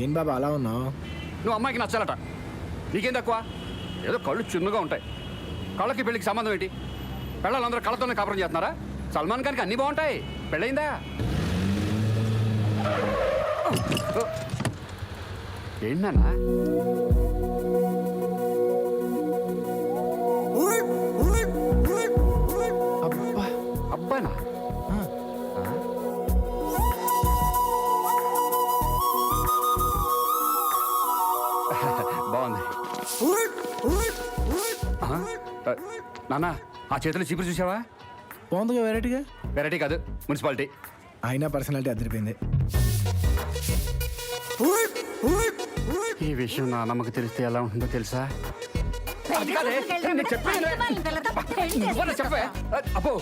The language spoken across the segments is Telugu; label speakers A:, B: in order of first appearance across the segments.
A: ఏం బాబా అలా ఉన్నావు?
B: నువ్వు అమ్మాయికి నచ్చాలట, నీకేం తక్కువ? ఏదో కళ్ళు చిన్నగా ఉంటాయి. కళ్ళకి పెళ్ళికి సంబంధం ఏంటి? పెళ్ళాలందరూ కళ్ళతోనే కాపురం చేస్తున్నారా? సల్మాన్ ఖాన్కి అన్నీ బాగుంటాయి. పెళ్ళయిందా? ఏంటన్నా?
A: అబ్బా
B: అబ్బానా? బాగుంది. నాన్న, ఆ చేతిలో చీపురు చూసావా?
A: బాగుందిగా వెరైటీగా.
B: వెరైటీ కాదు, మున్సిపాలిటీ.
A: అయినా పర్సనాలిటీ అదిరిపోయింది.
B: ఈ విషయం నా నమ్మకం తెలిస్తే ఎలా ఉంటుందో తెలుసా? అది కాదే, నేను చెప్పాను. నువ్వన్నా చెప్పే. అబ్బో.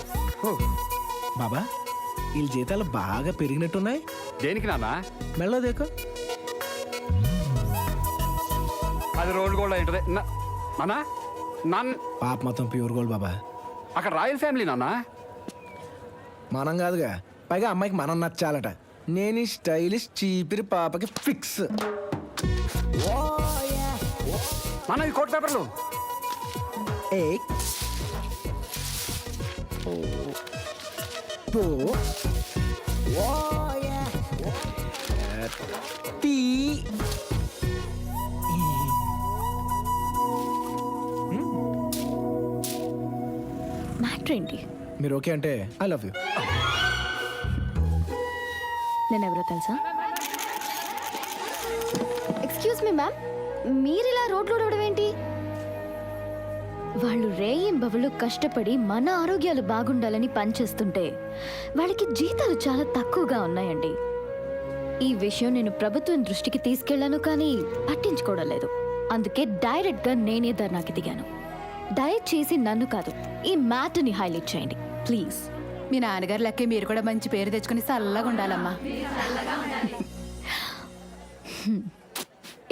A: బాబా వీళ్ళ జీతాలు బాగా పెరిగినట్టున్నాయి.
B: దేనికి నాన్న?
A: మెళ్ళో దేకో.
B: అది రోల్డ్ గోల్డ్ ఏంటది నాన్న? నాన్న
A: పాప మొత్తం ప్యూర్ గోల్డ్ బాబా.
B: అక్కడ రాయల్ ఫ్యామిలీ నాన్న.
A: మనం కాదుగా, పైగా అమ్మాయికి మనం నచ్చాలట. నేను ఈ స్టైలిష్ చీపిరి పాపకి ఫిక్స్.
B: నాన్న ఈ కోట్ పేపర్లు.
A: एक दो तीन.
C: మ్యాటర్ ఏంటి?
A: మీరు ఓకే అంటే ఐ లవ్ యూ.
C: నేను ఎవరో తెలుసా? ఎక్స్క్యూజ్ మీ మ్యామ్, మీరు ఇలా రోడ్లో నడవడం ఏంటి? వాళ్ళు రేయింబవళ్ళు కష్టపడి మన ఆరోగ్యాలు బాగుండాలని పనిచేస్తుంటే వాళ్ళకి జీతాలు చాలా తక్కువగా ఉన్నాయండి. ఈ విషయం నేను ప్రభుత్వం దృష్టికి తీసుకెళ్లాను, కానీ పట్టించుకోవడం లేదు. అందుకే డైరెక్ట్ గా నేనే ధర్నాకి దిగాను. దయచేసి నన్ను కాదు, ఈ మ్యాటర్ని హైలైట్ చేయండి ప్లీజ్.
D: మీ నాన్నగారు లెక్కే మీరు కూడా మంచి పేరు తెచ్చుకుని చల్లగా ఉండాలమ్మా.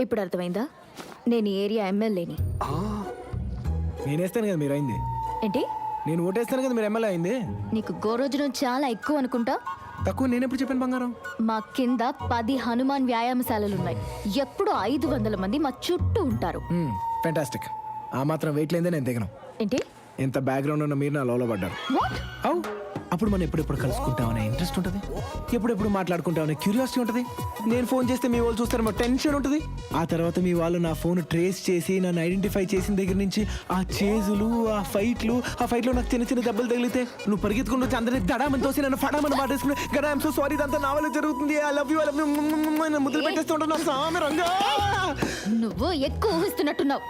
C: ఇప్పుడు అర్థమైందా? నేను ఈ ఏరియా ఎమ్మెల్యేని.
A: నేనేస్తాను కదా మీరు అయింది.
C: ఏంటి?
A: నేను ఓటేస్తాను కదా మీరు ఎమ్మెల్యే అయింది.
C: నీకు గోరోజునం చాలా ఎక్కువ అనుకుంటా.
A: తక్కువ నేనెప్పుడు చెప్పాను బంగారం?
C: మా కింద 10 హనుమాన్ వ్యాయామశాలలున్నాయి. ఎప్పుడు 500 మంది మా చుట్టూ ఉంటారు.
A: ఫెంటాస్టిక్. ఆ మాత్రం వెయిట్ లేదే నేను దిగను.
C: ఏంటి?
A: ఎంత బ్యాక్గ్రౌండ్ ఉన్న మీరు నా లోలో పడ్డారు.
C: వాట్?
A: అవు అప్పుడు మనం ఎప్పుడెప్పుడు కలుసుకుంటామనే ఇంట్రెస్ట్ ఉంటుంది, ఎప్పుడెప్పుడు మాట్లాడుకుంటామనే క్యూరియాసిటీ ఉంటుంది. నేను ఫోన్ చేస్తే మీ వాళ్ళు చూస్తారేమో టెన్షన్ ఉంటుంది. ఆ తర్వాత మీ వాళ్ళు నా ఫోన్ ట్రేస్ చేసి నన్ను ఐడెంటిఫై చేసిన దగ్గర నుంచి ఆ చేజులు, ఆ ఫైట్లో నాకు చిన్న చిన్న దెబ్బలు తగిలితే నువ్వు పరిగెత్తుకుంటూ వచ్చి అందరినీ దడామని తోసి నన్ను ఫడామని మాటేసుకుని గడా ఐమ్ సో సారీ, ఇదంతా నా వల్ల జరుగుతుంది, ఐ లవ్ యూ ముద్దులు పెట్టేస్తూ ఉంటాను. సామరంగా
C: నువ్వు ఎక్కువ ఊహిస్తున్నట్టున్నావు.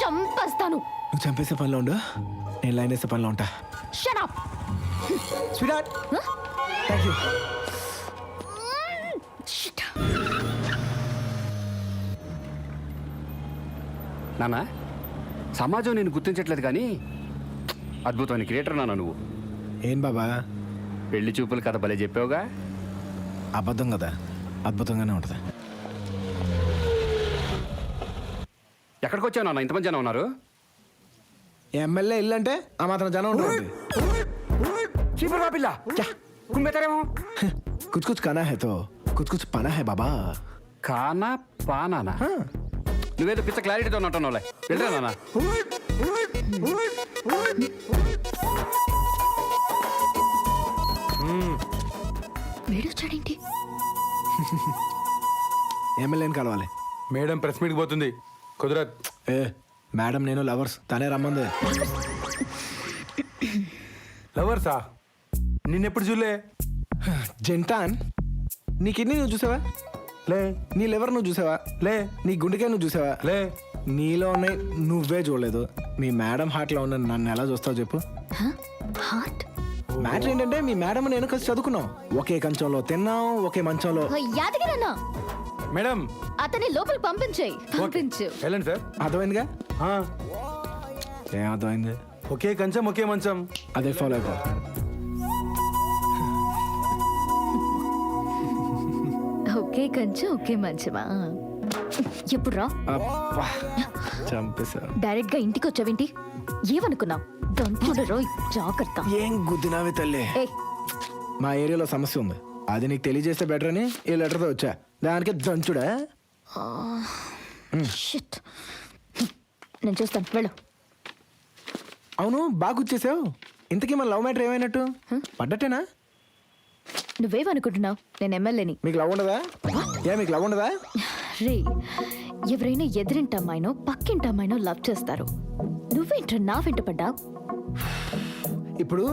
C: చంపేస్తాను.
A: నువ్వు చంపేసే పనిలో ఉండు, నేను లైన్ వేసే పనిలో ఉంటా.
C: Shut up.
A: Sweet thank you.
B: నాన్న, సమాజం నేను గుర్తించట్లేదు కానీ అద్భుతమైన క్రియేటర్ నాన్న నువ్వు.
A: ఏం బాబా
B: పెళ్లి చూపులు కథ భలే చెప్పావుగా.
A: అబద్ధం కదా, అద్భుతంగానే ఉంటుంది.
B: ఎక్కడికి వచ్చావు నాన్న? ఇంతమంది జనం ఉన్నారు.
A: ఎమ్మెల్యే ఇల్లు అంటే ఆ మాత్రం జనం ఉంటుంది.
B: చీపురు పిల్ల కుమ్మేతారేమో.
A: కుచ్ కుచ్ కనా హై తో కుచ్ కుచ్ పనా హై బాబా.
B: కానా పానానా? నువ్వేదో పిచ్చ క్లారిటీతో ఉన్నట్టున్నావులే. వెళ్ళరా నాన్న.
C: వేడొచ్చాడేంటి?
A: ఎమ్మెల్యేని కలవాలి.
E: మేడం ప్రెస్ మీట్కి పోతుంది, కుదరత్.
A: ఏ మేడం నేను లవర్స్, తనే రమ్మంది.
E: లవర్సా? నిన్నెప్పుడు చూడలే.
A: జంటాన్, నీ కిడ్నీ నువ్వు చూసావా?
E: లే.
A: నీ లివర్ నువ్వు చూసావా?
E: లే.
A: నీ గుండెకాయ నువ్వు చూసావా?
E: లే.
A: నీలో ఉన్నాయి నువ్వే చూడలేదు. మీ మేడం హార్ట్లో ఉన్న నన్ను ఎలా చూస్తావు చెప్పు?
C: హార్ట్?
A: మ్యాటర్ ఏంటంటే మీ మేడం నేను కలిసి చదువుకున్నాం, ఒకే కంచంలో తిన్నాం, ఒకే మంచంలో.
C: యాదగిరన్నా,
E: మేడం
C: అతని లోపల పంపించేయి. పంపించు.
E: వెళ్ళండి సార్.
A: అర్థమైందిగా?
E: ఆ,
A: ఏం అర్థమైంది?
E: ఒకే కంచం ఒకే మంచం.
A: అదే ఫాలో అయిపో.
C: ఒకే కంచెం ఒకే మంచమా? ఎప్పుడు రా?
A: అబ్బా, చంపేశా.
C: డైరెక్ట్ గా ఇంటికి వచ్చావేంటి? ఏమనుకున్నావు? దంతుడు రోయ్, జాగ్రత్త.
A: ఏం గుద్దినావి తల్లి.
C: ఏయ్,
A: మా ఏరియాలో సమస్య ఉంది, అది నీకు తెలియజేస్తే బెటర్ అని ఈ లెటర్తో వచ్చా. దానికి దంచుడా?
C: షిట్. నేను చూస్తాను, వెళ్ళు.
A: అవును, బాగా గుర్చేసావు. ఇంతకీ మన లవ్ మ్యాటర్ ఏమైనట్టు? పడ్డట్టేనా?
C: నువ్వేమనుకుంటున్నావు? నేను ఎమ్మెల్యేని.
A: మీకు లవ్ ఉండదా? మీకు లవ్ ఉండదా?
C: రే, ఎవరైనా ఎదురింటి అమ్మాయినో పక్కింటి అమ్మాయినో లవ్ చేస్తారు. నువ్వేంట్రా నా వెంట పడ్డావు?
A: ఇప్పుడు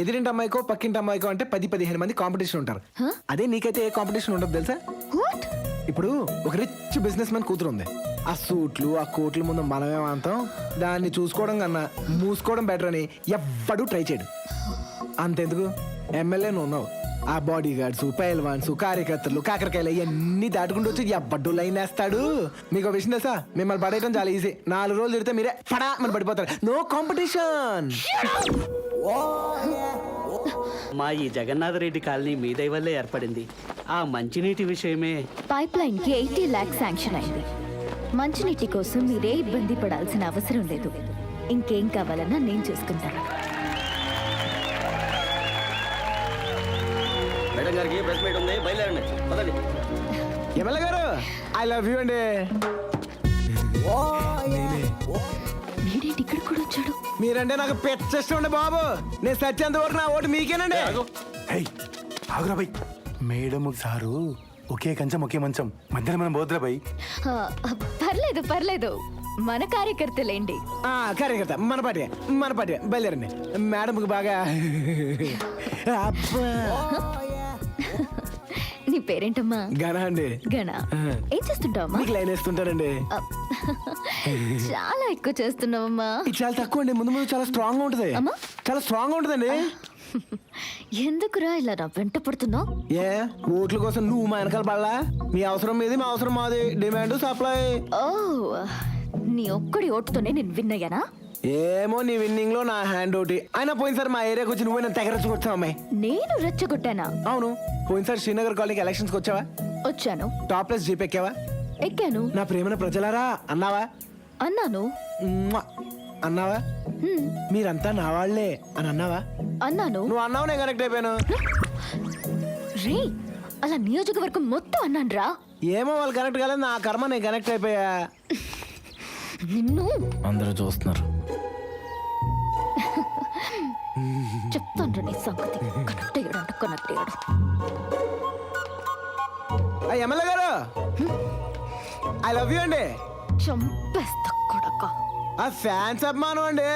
A: ఎదిరింటి అమ్మాయికో పక్కింటి అమ్మాయికో అంటే 10-15 మంది కాంపిటీషన్ ఉంటారు. అదే నీకైతే ఏ కాంపిటీషన్ ఉండదు తెలుసా?
C: వాట్?
A: ఇప్పుడు ఒక రిచ్ బిజినెస్ మ్యాన్ కూతురు ఉంది. ఆ సూట్లు ఆ కోట్ల ముందు మనమేమంతాం, దాన్ని చూసుకోవడం కన్నా మూసుకోవడం బెటర్ అని ఎవ్వడూ ట్రై చేయడు. అంతెందుకు, ఎమ్మెల్యే నువ్వు ఉన్నావు. ఆ బాడీ గార్డ్స్, పైల్వాన్స్, కార్యకర్తలు, కాకరకాయలు ఇవన్నీ దాటుకుంటూ వచ్చి ఎవ్వడ్డు లైన్ వేస్తాడు. మీకు విషయం తెలుసా? మిమ్మల్ని పడేయడం చాలా ఈజీ. 4 రోజులు తిడితే మీరే పడా మన పడిపోతారు. No competition.
F: మా ఈ జగన్నాథ రెడ్డి కాలనీ మీ దయ వల్లే ఏర్పడింది. ఆ మంచినీటి విషయమే.
C: పైప్ లైన్ కి 80 lakhs శాంక్షన్ అయింది. మంచినీటి కోసం మీరే ఇబ్బంది పడాల్సిన అవసరం లేదు. ఇంకేం కావాలన్నా నేను చూసుకుంటాను.
F: మేడం గారికి ప్రెస్ మీట్ ఉంది, బయలుదేరండి. పదండి.
A: ఎమ్మెల్యే గారు, ఐ లవ్ యూ అండి.
C: వీడేంటి ఇక్కడ కూడా వచ్చాడు?
A: మీరంటే నాకు పెచ్చష్టం ఉండే బాబు. నేను సత్యంత వరకు నా ఓటు మీకేనండి.
E: ఆగురా బై. మేడం సారు ఒకే కంచం ఒకే మంచం, మధ్యలో మనం పోతురా బై.
C: ఆ, పర్లేదు పర్లేదు, మన కార్యకర్తలేండి.
A: కార్యకర్త మన పార్టీ బయలుదేరండి. మేడంకి బాగా అబ్బా.
C: నీ పేరేంటమ్మా?
A: గణ అండి.
C: గణ. ఏం చేస్తుంటావమ్మా?
A: మీకు లైన్ వేస్తుంటారండి.
C: చాలా ఎక్కువ చేస్తున్నావమ్మా.
A: ఇది చాలా తక్కువ అండి. ముందు ముందు చాలా స్ట్రాంగ్ గా ఉంటది.
C: అమ్మా?
A: చాలా స్ట్రాంగ్ గా ఉంటదండి.
C: ఎందుకురా ఇలా నా వెంట పడుతున్నావు?
A: ఏ ఓట్ల కోసం నువ్వు మా వెనకాల పడలా? మీ అవసరం మీది, మా అవసరం మాది. Demand supply.
C: ఓ, నీ ఒక్కడి ఓటుతోనే నేను విన్ అయ్యానా?
A: ఏమో, నీ విన్నింగ్ లో నా హ్యాండ్ ఒకటి. అయినా పోయినసారి మా ఏరియాకి వచ్చి నువ్వే నన్ను తెగరచ్చుకొచ్చావు అమ్మాయి.
C: నేను రెచ్చగొట్టానా?
A: అవును, పోయినసారి శ్రీనగర్ కాలనీకి ఎలక్షన్స్కి వచ్చావా?
C: వచ్చాను.
A: టాప్లెస్ జీప్ ఎక్కావా?
C: ఎక్కాను.
A: నా ప్రేమన ప్రజలారా అన్నావా?
C: అన్నాను.
A: మ్వా! అన్నావా? మీరంతా నా వాళ్లే అని అన్నావా?
C: అన్నాను.
A: నువ్వు అన్నావు, నేను కరెక్ట్ అయిపోయాను.
C: రే, అలా నియోజకవర్గం మొత్తం అన్నాను రా.
A: ఏమో, వాళ్ళు కరెక్ట్ కాలేదు, నా కర్మ నేను కనెక్ట్ అయిపోయా.
C: నిన్ను
A: అందరూ చూస్తున్నారు.
C: చెప్తాను నీ సంగతి. కనెక్ట్ అయ్యాడు, కనెక్ట్ అయ్యాడు.
A: ఎమ్మెల్యే గారు, ఐ లవ్ యూ అండి.
C: చంపేస్తా కొడక.
A: ఆ ఫ్యాన్స్ అభిమానం అండి,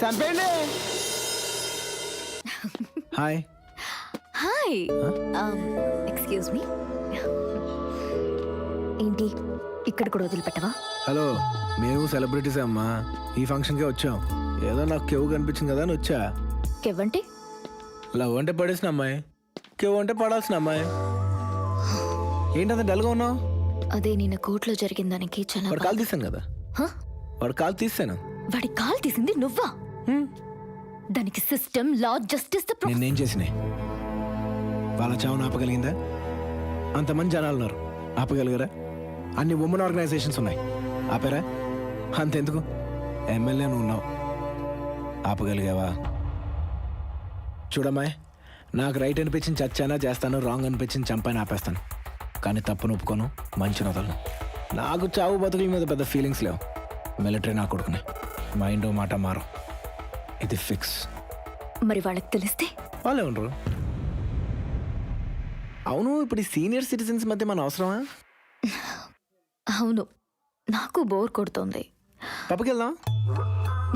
A: చంపేయండి. హాయ్.
C: హాయ్. Excuse me. ఏంటి ఇక్కడ కూడా వదిలిపెట్టవా?
A: హలో, మేము సెలబ్రిటీస్ అమ్మా. ఈ ఫంక్షన్కే వచ్చాం. ఏదో నాకు కెవ్వు కనిపించింది కదా అని వచ్చా.
C: కెవ్వంటే?
A: లవ్ అంటే పడేసిన అమ్మాయి, కెవ్వు అంటే పడాల్సిన అమ్మాయి. ఏంటంత డల్గా ఉన్నావు?
C: అదే నిన్న కోర్టులో జరిగిన దానికి చాలా
A: వాడు కాలు తీసాను కదా. వాడు కాలు తీసాను.
C: వాడి కాల్ తీసింది నువ్వా? దానికి సిస్టమ్, లా, జస్టిస్.
A: నేనేం చేసినాయి? వాళ్ళ చావును ఆపగలిగిందా? అంతమంది జనాలు ఉన్నారు, ఆపగలిగారా? అన్ని ఉమెన్ ఆర్గనైజేషన్స్ ఉన్నాయి, ఆపారా? అంతెందుకు, ఎమ్మెల్యే నువ్వు ఉన్నావు, ఆపగలిగావా? చూడమ్మాయి, నాకు రైట్ అనిపించింది చచ్చానా చేస్తాను, రాంగ్ అనిపించింది చంపాను ఆపేస్తాను. కానీ తప్పును ఒప్పుకోను, మంచి వదలను. నాకు చావు బతుకుల మీద పెద్ద ఫీలింగ్స్ లేవు. మిలిటరీ నా కొడుకునే, మైండ్ మాట మారు, ఇది ఫిక్స్.
C: మరి వాళ్ళకి తెలిస్తే?
A: వాళ్ళే ఉండరు. అవును, ఇప్పుడు ఈ సీనియర్ సిటిజన్స్ మధ్య మన అవసరమా?
C: అవును, నాకు బోర్ కొడుతోంది.
A: పబ్కి వెళ్దాం.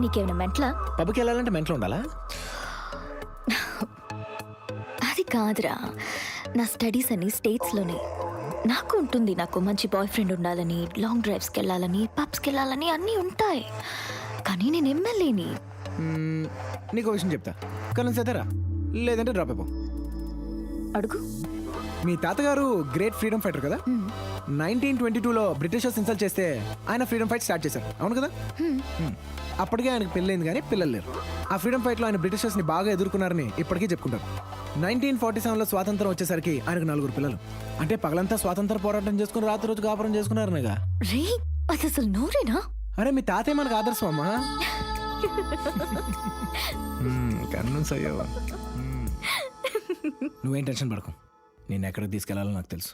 C: నీకేమైనా మెంట్లా?
A: పబ్కి వెళ్ళాలంటే మెంట్లో ఉండాలా?
C: అది కాదురా, నా స్టడీస్ అన్ని స్టేట్స్లోనే. నాకు ఉంటుంది, నాకు మంచి బాయ్ ఫ్రెండ్ ఉండాలని, లాంగ్ డ్రైవ్స్కి వెళ్ళాలని, పబ్స్కి వెళ్ళాలని అన్నీ ఉంటాయి. కానీ నేను ఎమ్మెల్యేని.
A: నీకు విషయం చెప్తా, కానీ సరేరా, లేదంటే డ్రాప్ అయిపో.
C: అడుగు.
A: మీ తాతగారు గ్రేట్ ఫ్రీడమ్ ఫైటర్ కదా. 1922లో బ్రిటిషర్స్ ఇన్సల్ట్ చేస్తే ఆయన ఫ్రీడమ్ ఫైట్ స్టార్ట్ చేశారు, అవును కదా? అప్పటికే ఆయనకు పెళ్ళైంది కానీ పిల్లలు లేరు. ఆ ఫ్రీడమ్ ఫైట్లో ఆయన బ్రిటిషర్స్ని బాగా ఎదుర్కొన్నారని ఇప్పటికీ చెప్పుకుంటారు. 1947లో స్వాతంత్రం వచ్చేసరికి ఆయనకు 4 పిల్లలు. అంటే పగలంతా స్వాతంత్ర పోరాటం చేసుకుని రాత్రి రోజు కాపురం చేసుకున్నారనగా.
C: రే, అది అసలు నోరేనా?
A: అరే, మీ తాతే మనకు ఆదర్శం అమ్మా. కన్నున్స్ అయ్యావా? నువ్వేం టెన్షన్ పడకు, నేను ఎక్కడికి తీసుకెళ్లాలో నాకు తెలుసు.